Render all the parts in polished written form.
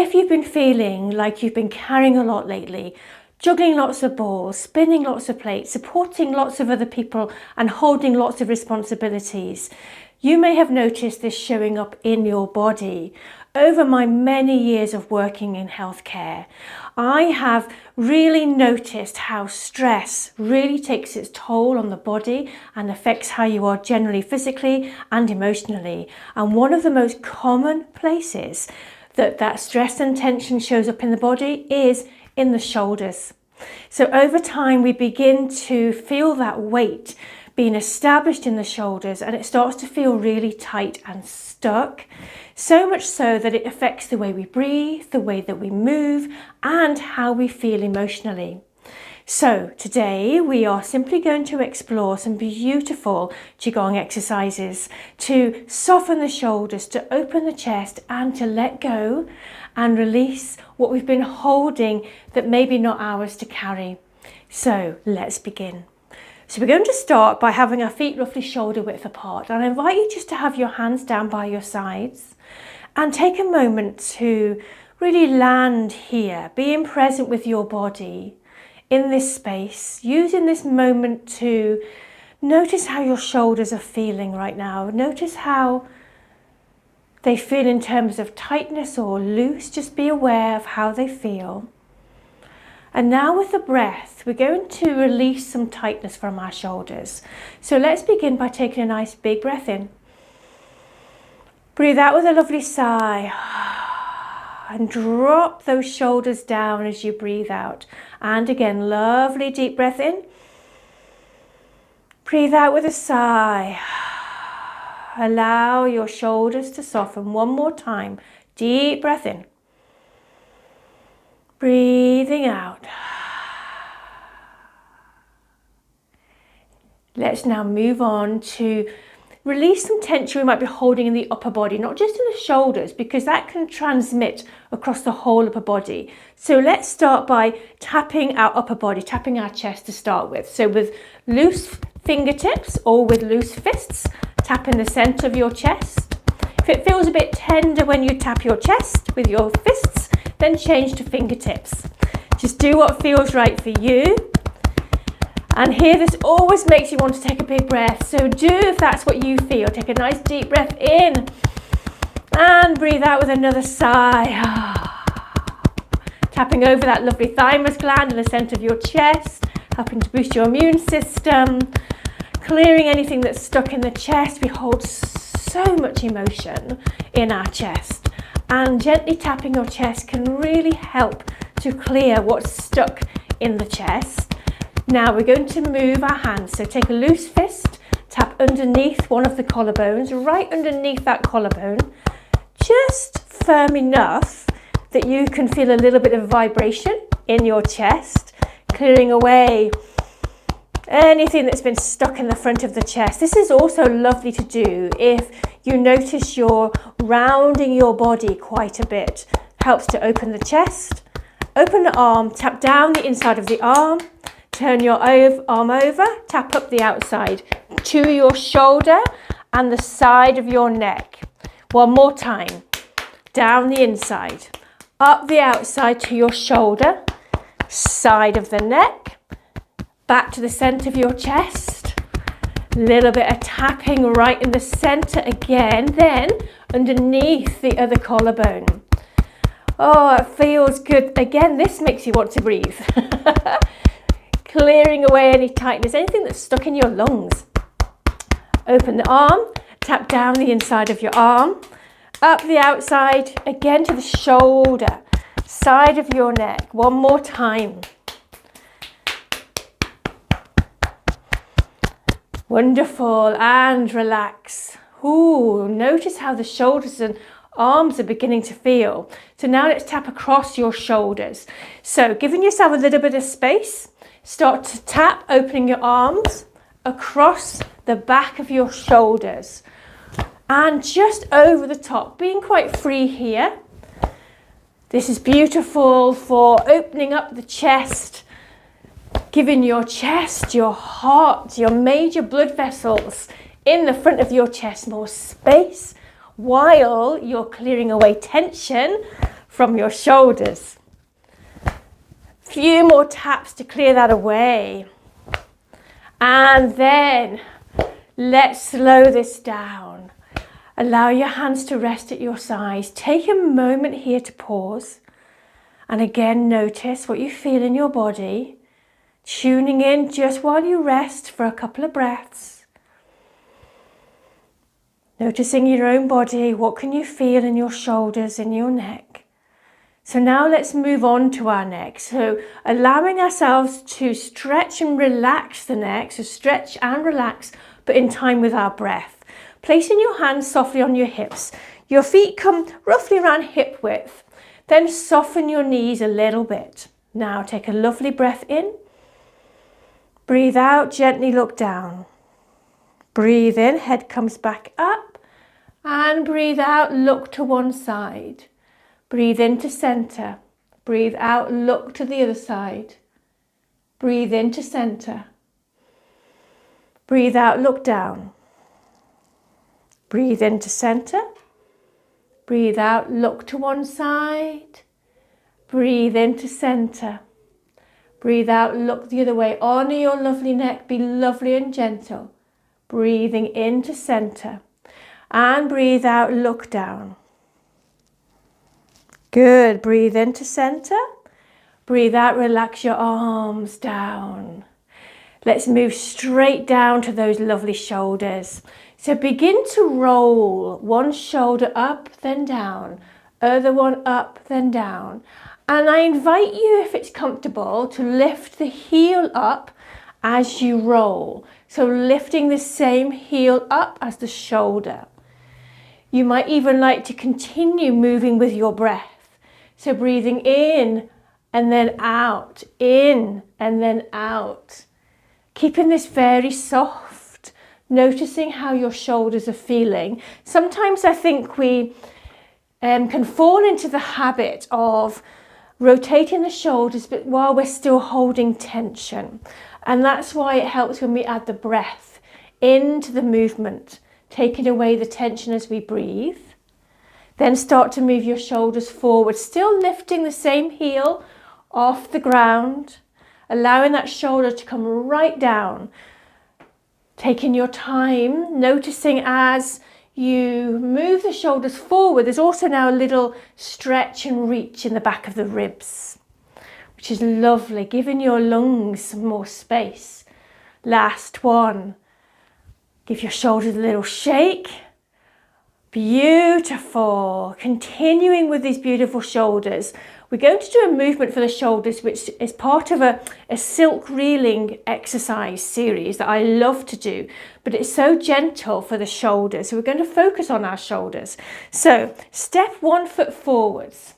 If you've been feeling like you've been carrying a lot lately, juggling lots of balls, spinning lots of plates, supporting lots of other people and holding lots of responsibilities, you may have noticed this showing up in your body. Over my many years of working in healthcare, I have really noticed how stress really takes its toll on the body and affects how you are generally physically and emotionally. And one of the most common places that stress and tension shows up in the body is in the shoulders. So over time we begin to feel that weight being established in the shoulders, and it starts to feel really tight and stuck, so much so that it affects the way we breathe, the way that we move, and how we feel emotionally. So today we are simply going to explore some beautiful Qigong exercises to soften the shoulders, to open the chest, and to let go and release what we've been holding that may be not ours to carry. So let's begin. So we're going to start by having our feet roughly shoulder width apart, and I invite you just to have your hands down by your sides and take a moment to really land here, being present with your body in this space, using this moment to notice how your shoulders are feeling right now. Notice how they feel in terms of tightness or loose. Just be aware of how they feel. And now with the breath, we're going to release some tightness from our shoulders. So let's begin by taking a nice big breath in. Breathe out with a lovely sigh. And drop those shoulders down as you breathe out. And again, lovely deep breath in. Breathe out with a sigh. Allow your shoulders to soften one more time. Deep breath in. Breathing out. Let's now move on to release some tension we might be holding in the upper body, not just in the shoulders, because that can transmit across the whole upper body. So let's start by tapping our upper body, tapping our chest to start with. So with loose fingertips or with loose fists, tap in the center of your chest. If it feels a bit tender when you tap your chest with your fists, then change to fingertips. Just do what feels right for you. And here, this always makes you want to take a big breath. So do if that's what you feel. Take a nice deep breath in and breathe out with another sigh. Tapping over that lovely thymus gland in the center of your chest, helping to boost your immune system, clearing anything that's stuck in the chest. We hold so much emotion in our chest, and gently tapping your chest can really help to clear what's stuck in the chest. Now we're going to move our hands. So take a loose fist, tap underneath one of the collarbones, right underneath that collarbone, just firm enough that you can feel a little bit of vibration in your chest, clearing away anything that's been stuck in the front of the chest. This is also lovely to do if you notice you're rounding your body quite a bit. Helps to open the chest, open the arm, tap down the inside of the arm, turn your arm over, tap up the outside to your shoulder and the side of your neck. One more time. Down the inside, up the outside to your shoulder, side of the neck, back to the center of your chest. A little bit of tapping right in the center again, then underneath the other collarbone. Oh, it feels good. Again, this makes you want to breathe. Clearing away any tightness, anything that's stuck in your lungs. Open the arm, tap down the inside of your arm, up the outside, again to the shoulder, side of your neck. One more time. Wonderful, and relax. Ooh, notice how the shoulders and arms are beginning to feel. So now let's tap across your shoulders. So giving yourself a little bit of space, start to tap, opening your arms across the back of your shoulders and just over the top, being quite free here. This is beautiful for opening up the chest, giving your chest, your heart, your major blood vessels in the front of your chest more space while you're clearing away tension from your shoulders. Few more taps to clear that away. And then let's slow this down. Allow your hands to rest at your sides. Take a moment here to pause. And again, notice what you feel in your body. Tuning in just while you rest for a couple of breaths. Noticing your own body. What can you feel in your shoulders, in your neck? So now let's move on to our neck. So allowing ourselves to stretch and relax the neck. So stretch and relax, but in time with our breath. Placing your hands softly on your hips. Your feet come roughly around hip width. Then soften your knees a little bit. Now take a lovely breath in. Breathe out, gently look down. Breathe in, head comes back up. And breathe out, look to one side. Breathe into center. Breathe out, look to the other side. Breathe into center. Breathe out, look down. Breathe into center. Breathe out, look to one side. Breathe into center. Breathe out, look the other way. Honor your lovely neck, be lovely and gentle. Breathing into center. And breathe out, look down. Good, breathe into center. Breathe out, relax your arms down. Let's move straight down to those lovely shoulders. So begin to roll one shoulder up, then down, other one up, then down. And I invite you, if it's comfortable, to lift the heel up as you roll. So lifting the same heel up as the shoulder. You might even like to continue moving with your breath. So breathing in and then out, in and then out. Keeping this very soft, noticing how your shoulders are feeling. Sometimes I think we can fall into the habit of rotating the shoulders, but while we're still holding tension. And that's why it helps when we add the breath into the movement, taking away the tension as we breathe. Then start to move your shoulders forward, still lifting the same heel off the ground. Allowing that shoulder to come right down. Taking your time, noticing as you move the shoulders forward, there's also now a little stretch and reach in the back of the ribs, which is lovely, giving your lungs some more space. Last one. Give your shoulders a little shake. Beautiful. Continuing with these beautiful shoulders. We're going to do a movement for the shoulders, which is part of a silk reeling exercise series that I love to do, but it's so gentle for the shoulders. So we're going to focus on our shoulders. So step 1 foot forwards.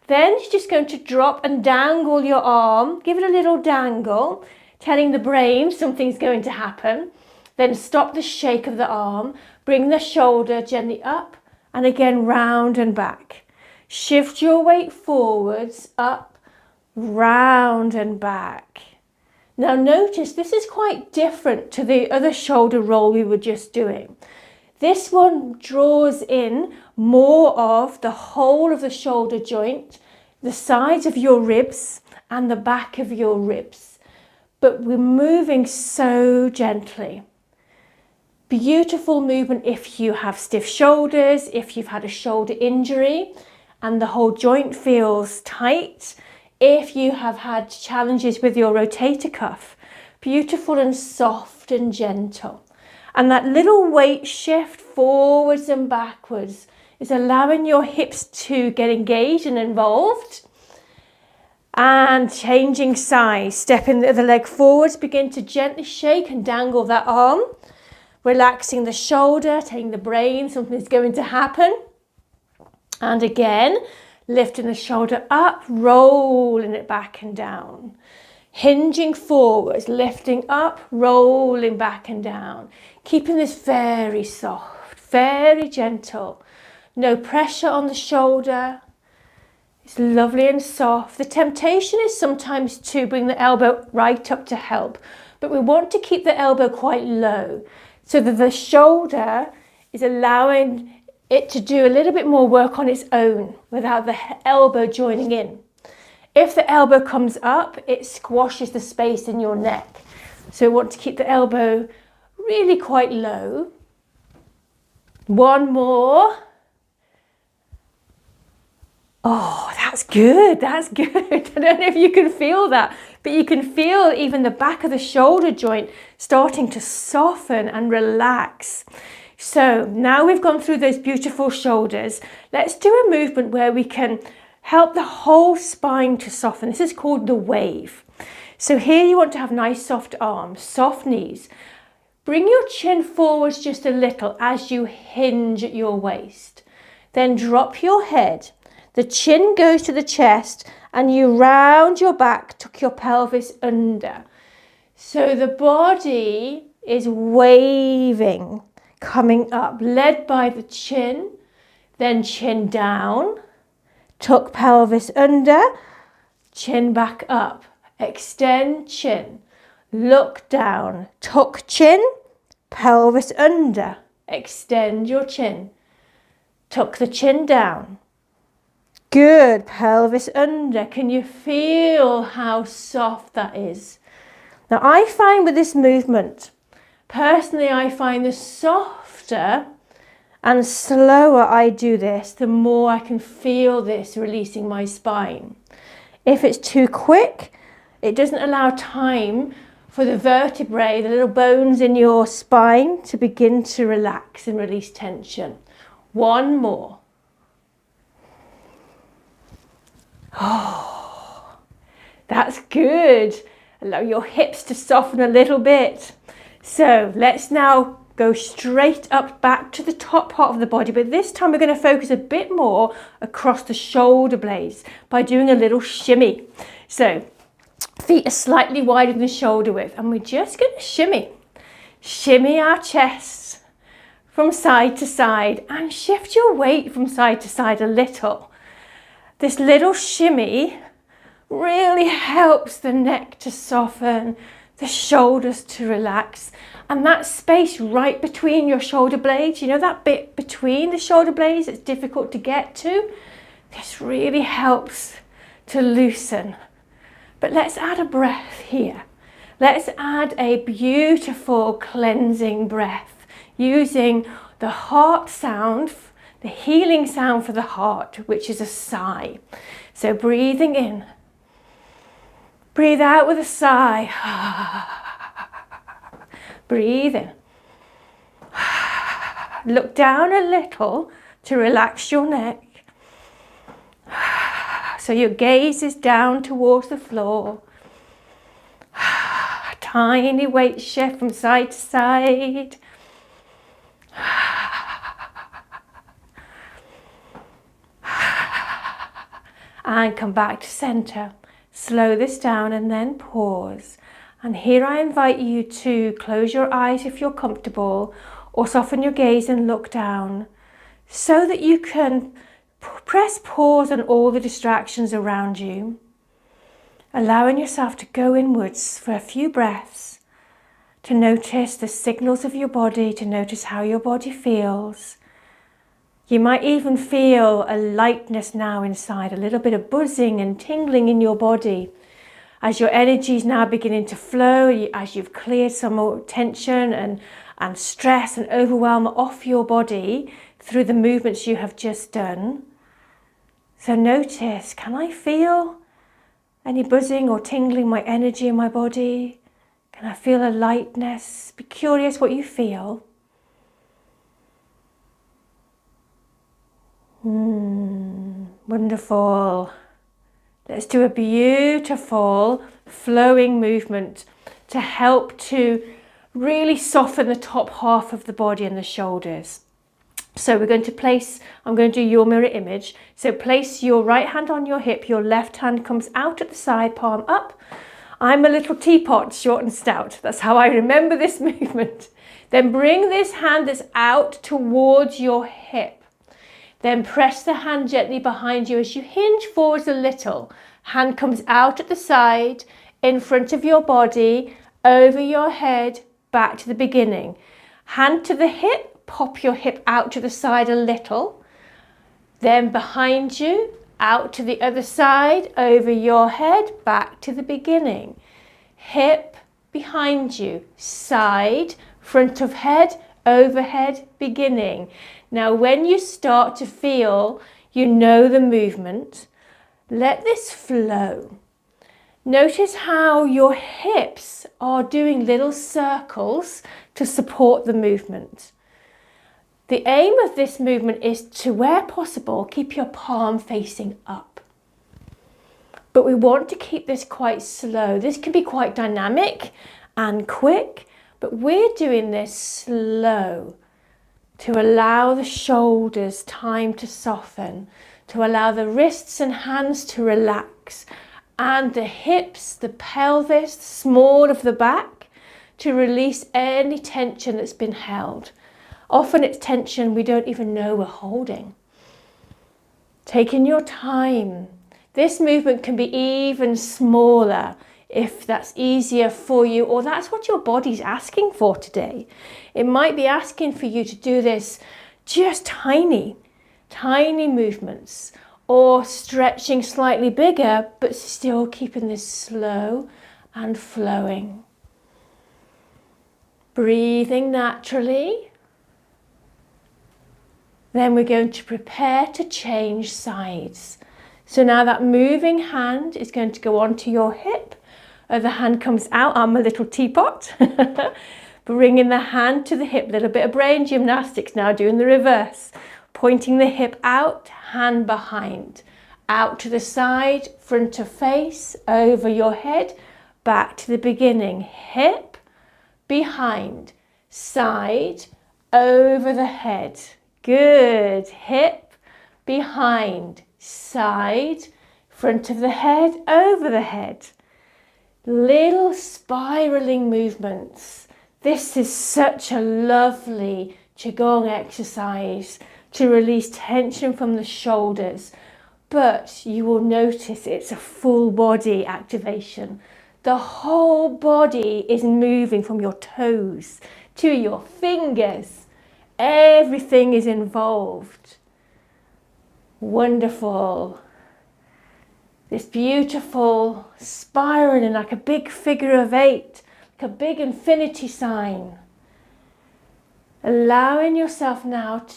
Then you're just going to drop and dangle your arm. Give it a little dangle, telling the brain something's going to happen. Then stop the shake of the arm. Bring the shoulder gently up and again round and back. Shift your weight forwards, up, round and back. Now notice this is quite different to the other shoulder roll we were just doing. This one draws in more of the whole of the shoulder joint, the sides of your ribs and the back of your ribs. But we're moving so gently. Beautiful movement if you have stiff shoulders, if you've had a shoulder injury and the whole joint feels tight, if you have had challenges with your rotator cuff. Beautiful and soft and gentle. And that little weight shift forwards and backwards is allowing your hips to get engaged and involved. And changing size, stepping the other leg forwards, begin to gently shake and dangle that arm. Relaxing the shoulder, telling the brain something's going to happen. And again, lifting the shoulder up, rolling it back and down. Hinging forwards, lifting up, rolling back and down. Keeping this very soft, very gentle. No pressure on the shoulder. It's lovely and soft. The temptation is sometimes to bring the elbow right up to help, but we want to keep the elbow quite low so that the shoulder is allowing it to do a little bit more work on its own without the elbow joining in. If the elbow comes up, it squashes the space in your neck. So you want to keep the elbow really quite low. One more. Oh, that's good. That's good. I don't know if you can feel that, but you can feel even the back of the shoulder joint starting to soften and relax. So now we've gone through those beautiful shoulders. Let's do a movement where we can help the whole spine to soften. This is called the wave. So here you want to have nice soft arms, soft knees. Bring your chin forwards just a little as you hinge at your waist. Then drop your head. The chin goes to the chest and you round your back, tuck your pelvis under. So the body is waving, coming up, led by the chin, then chin down, tuck pelvis under, chin back up, extend chin, look down, tuck chin, pelvis under, extend your chin, tuck the chin down. Good, pelvis under. Can you feel how soft that is? Now I find with this movement, personally I find the softer and slower I do this, the more I can feel this releasing my spine. If it's too quick, it doesn't allow time for the vertebrae, the little bones in your spine, to begin to relax and release tension. One more. Oh, that's good. Allow your hips to soften a little bit. So let's now go straight up back to the top part of the body, but this time we're going to focus a bit more across the shoulder blades by doing a little shimmy. So feet are slightly wider than the shoulder width, and we're just going to shimmy. Shimmy our chest from side to side and shift your weight from side to side a little. This little shimmy really helps the neck to soften, the shoulders to relax, and that space right between your shoulder blades, you know that bit between the shoulder blades that's difficult to get to, this really helps to loosen. But let's add a breath here. Let's add a beautiful cleansing breath using the heart sound, the healing sound for the heart, which is a sigh. So breathing in, breathe out with a sigh. Breathe in. Look down a little to relax your neck. So your gaze is down towards the floor. Tiny weight shift from side to side. And come back to center. Slow this down and then pause. And here I invite you to close your eyes if you're comfortable, or soften your gaze and look down so that you can press pause on all the distractions around you, allowing yourself to go inwards for a few breaths, to notice the signals of your body, to notice how your body feels. You might even feel a lightness now inside, a little bit of buzzing and tingling in your body as your energy is now beginning to flow, as you've cleared some more tension and stress and overwhelm off your body through the movements you have just done. So notice, can I feel any buzzing or tingling in my energy in my body? Can I feel a lightness? Be curious what you feel. Wonderful. Let's do a beautiful flowing movement to help to really soften the top half of the body and the shoulders. So we're going to place, I'm going to do your mirror image. So place your right hand on your hip, your left hand comes out at the side, palm up. I'm a little teapot, short and stout. That's how I remember this movement. Then bring this hand that's out towards your hip. Then press the hand gently behind you as you hinge forwards a little. Hand comes out at the side, in front of your body, over your head, back to the beginning. Hand to the hip, pop your hip out to the side a little. Then behind you, out to the other side, over your head, back to the beginning. Hip behind you, side, front of head, overhead, beginning. Now when you start to feel you know the movement, let this flow. Notice how your hips are doing little circles to support the movement. The aim of this movement is to, where possible, keep your palm facing up. But we want to keep this quite slow. This can be quite dynamic and quick, but we're doing this slow to allow the shoulders time to soften, to allow the wrists and hands to relax, and the hips, the pelvis, the small of the back, to release any tension that's been held. Often it's tension we don't even know we're holding. Taking your time. This movement can be even smaller if that's easier for you, or that's what your body's asking for today. It might be asking for you to do this just tiny movements, or stretching slightly bigger, but still keeping this slow and flowing. Breathing naturally. Then we're going to prepare to change sides. So now that moving hand is going to go onto your hip. Other hand comes out. I'm a little teapot. Bringing the hand to the hip. Little bit of brain gymnastics now, doing the reverse. Pointing the hip out, hand behind. Out to the side, front to face, over your head. Back to the beginning. Hip, behind, side, over the head. Good. Hip, behind, side, front of the head, over the head. Little spiraling movements. This is such a lovely Qigong exercise to release tension from the shoulders, but you will notice it's a full body activation. The whole body is moving from your toes to your fingers. Everything is involved. Wonderful. This beautiful spiraling like a big figure of 8, like a big infinity sign. Allowing yourself now to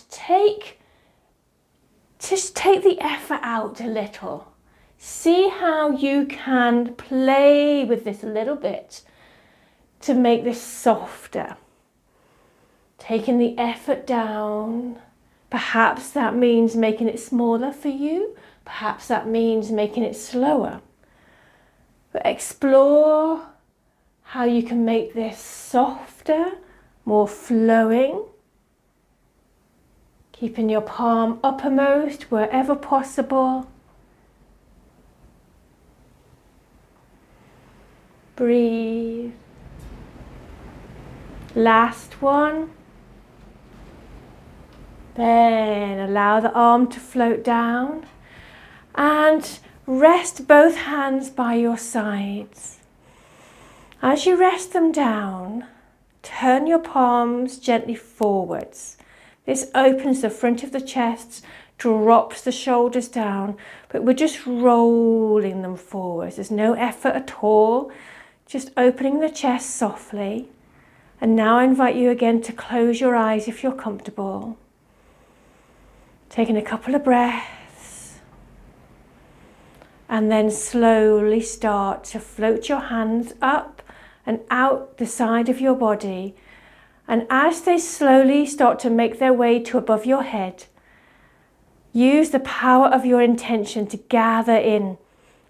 just take the effort out a little. See how you can play with this a little bit to make this softer. Taking the effort down. Perhaps that means making it smaller for you. Perhaps that means making it slower. But explore how you can make this softer, more flowing. Keeping your palm uppermost wherever possible. Breathe. Last one. Then allow the arm to float down and rest both hands by your sides. As you rest them down, turn your palms gently forwards. This opens the front of the chest, drops the shoulders down, but we're just rolling them forwards. There's no effort at all, just opening the chest softly. And now I invite you again to close your eyes if you're comfortable. Taking a couple of breaths. And then slowly start to float your hands up and out the side of your body. And as they slowly start to make their way to above your head, use the power of your intention to gather in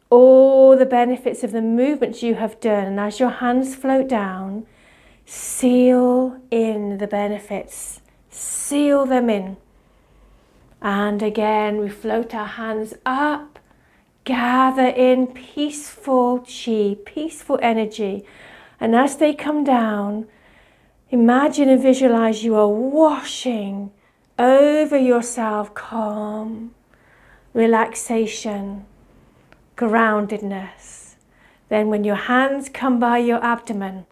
all the benefits of the movements you have done. And as your hands float down, seal in the benefits. Seal them in. And again, we float our hands up, gather in peaceful chi, peaceful energy. And as they come down, imagine and visualize you are washing over yourself calm, relaxation, groundedness. Then when your hands come by your abdomen,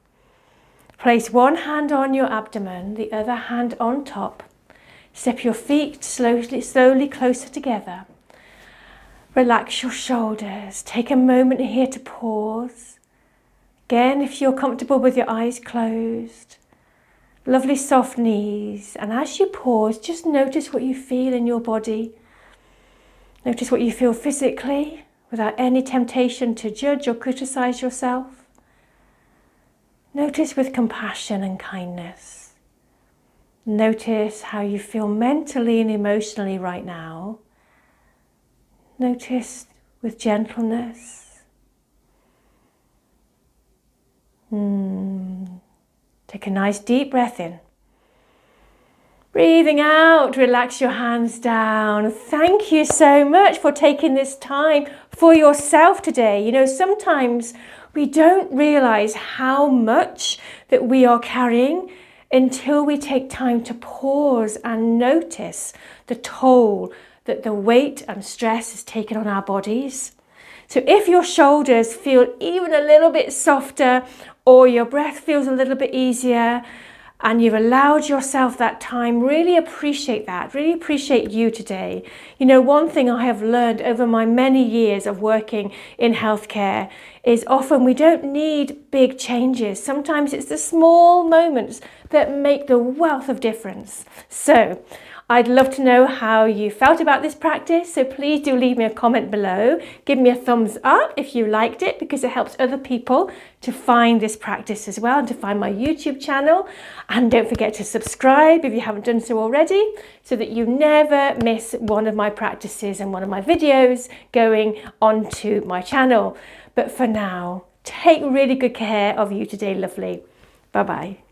Place one hand on your abdomen, the other hand on top. Step your feet slowly closer together. Relax your shoulders. Take a moment here to pause. Again, if you're comfortable with your eyes closed. Lovely soft knees. And as you pause, just notice what you feel in your body. Notice what you feel physically without any temptation to judge or criticize yourself. Notice with compassion and kindness. Notice how you feel mentally and emotionally right now. Notice with gentleness. Take a nice deep breath in. Breathing out, relax your hands down. Thank you so much for taking this time for yourself today. You know, sometimes we don't realize how much that we are carrying until we take time to pause and notice the toll that the weight and stress has taken on our bodies. So if your shoulders feel even a little bit softer or your breath feels a little bit easier and you've allowed yourself that time, really appreciate that. Really appreciate you today. You know, one thing I have learned over my many years of working in healthcare is often we don't need big changes. Sometimes it's the small moments that make the wealth of difference. So I'd love to know how you felt about this practice, so please do leave me a comment below. Give me a thumbs up if you liked it, because it helps other people to find this practice as well and to find my YouTube channel. And don't forget to subscribe if you haven't done so already, so that you never miss one of my practices and one of my videos going onto my channel. But for now, take really good care of you today, lovely. Bye-bye.